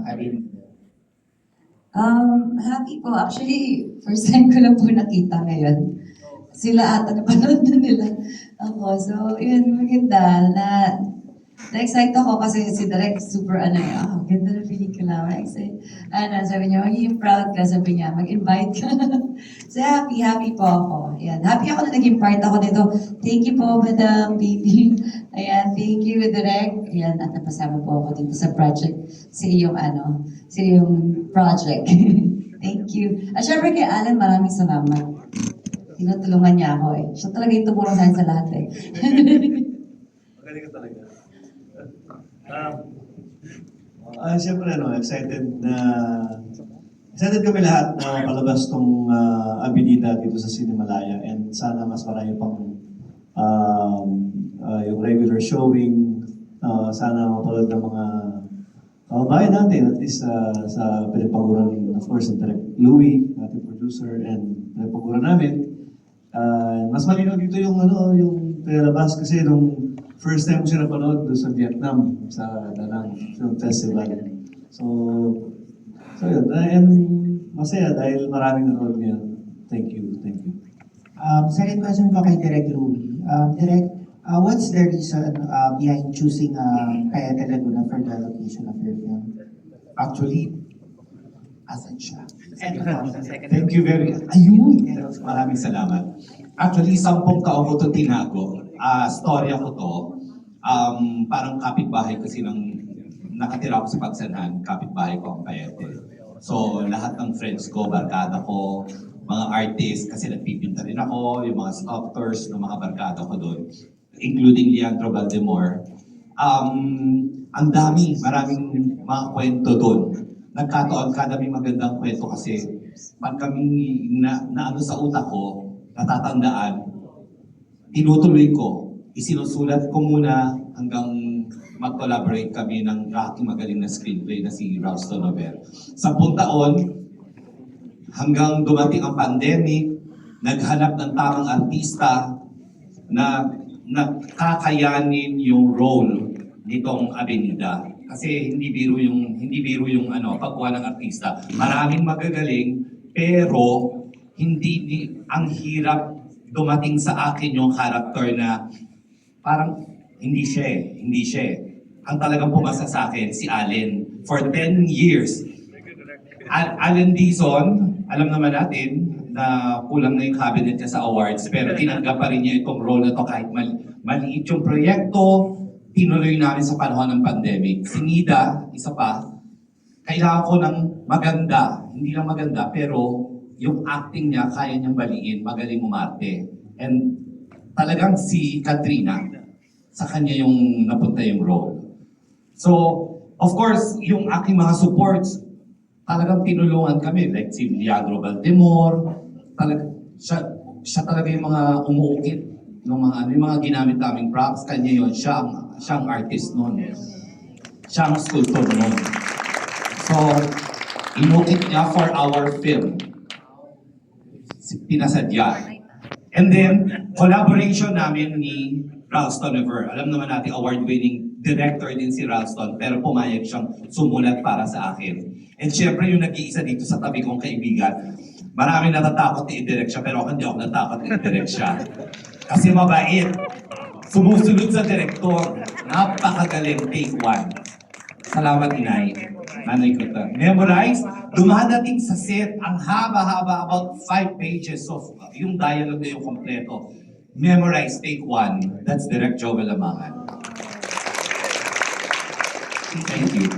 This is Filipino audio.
Karin. Happy po. Actually, first time ko lang po nakita ngayon. Sila ata napanood na nila ako. So, yun, maganda na-excite ako kasi si Direk super ganda na pelikula. Excited. Sabi niya, magiging proud ka. Sabi niya, mag-invite ka. So, happy po ako. Ayan. Happy ako na naging part ako nito. Thank you po, Madam Baby. Ayan, thank you, Direk. Ayan, at napasama po ako dito sa project. Sa iyong project. Thank you. At syempre kay Alan, maraming salamat. Tinutulungan niya ako eh. Siya talaga yung tumulong sa akin sa lahat eh. Magaling ka talaga. Siyempre, excited kami lahat na palabas tong Abilida dito sa Cinemalaya and sana mas marami pang yung regular showing, sana mapalad ng mga kababayan natin, at least sa pinapaguran, of course, ng Direk Louie, ating producer, and pinapaguran namin. Mas malinaw dito yung pinalabas kasi nung first time ko siya napanood doon sa Vietnam, sa Danang Film Festival. So yun. And masaya dahil maraming nanood niya. Thank you. Second question ko kay Direk Louie. Direk, what's the reason behind choosing Cayete Laguna for the location of your film? Actually, asan siya? Thank you very much. Ayun! Maraming salamat. Actually, 10 taon ko ito tinago. Storya ko to. Parang kapitbahay kasi nakatira ako sa Pagsanhan, kapitbahay ko ang Cayete. So, lahat ng friends ko, barkada ko, mga artists, kasi nagpipinta rin ako, yung mga sculptors, ng mga barkada ko doon, including Leandro Valdemor. Ang maraming mga kwento doon. Nagkataon may magandang kwento kasi pag kami na sa utak ko, natatandaan, tinutuloy ko, isinusulat ko muna hanggang mag-collaborate kami ng aking magaling na screenplay na si Ralston Nover. 10 taon, hanggang dumating ang pandemic, naghanap ng tamang artista na nakakayanin yung role nitong Avenida. Kasi hindi biro yung pagkuha ng artista. Maraming magagaling, pero ang hirap dumating sa akin yung character na parang hindi siya. Ang talagang pumasa sa akin, si Allen. For 10 years. Allen Dizon, alam naman natin na kulang na yung cabinet niya sa awards, pero tinanggap pa rin niya itong role na to kahit maliit yung proyekto, tinuloy namin sa panahon ng pandemic. Si Nida, isa pa, kailangan ko ng maganda, hindi lang maganda, pero yung acting niya, kaya niyang baliin, magaling umarte. And talagang si Katrina, sa kanya yung napunta yung role. So, of course, yung aking mga supports, talagang tinulungan kami, like si Leandro Valdemor, siya talaga yung mga umuukit ng yung mga ginamit naming props, kanya yun, siya ang artist nun. Siya ang sculptor nun. So, inukit niya for our film. Pinasadya. And then, collaboration namin ni Ralston Nover. Alam naman natin, award-winning director din si Ralston, pero pumayag siyang sumulat para sa akin. And syempre, yung nag-iisa dito sa tabi kong kaibigan, maraming natatakot na i-direct siya, pero hindi ako natakot na i-direct siya. Kasi mabait. Sumusunod sa director. Napakagaling, take 1. Salamat, Inay. Nanay ko ta. Memorize, dumadating sa set, ang haba-haba, about 5 pages of yung dialogue na yung kompleto. Memorize, take 1. That's Direct Joel Lamangan. Thank you.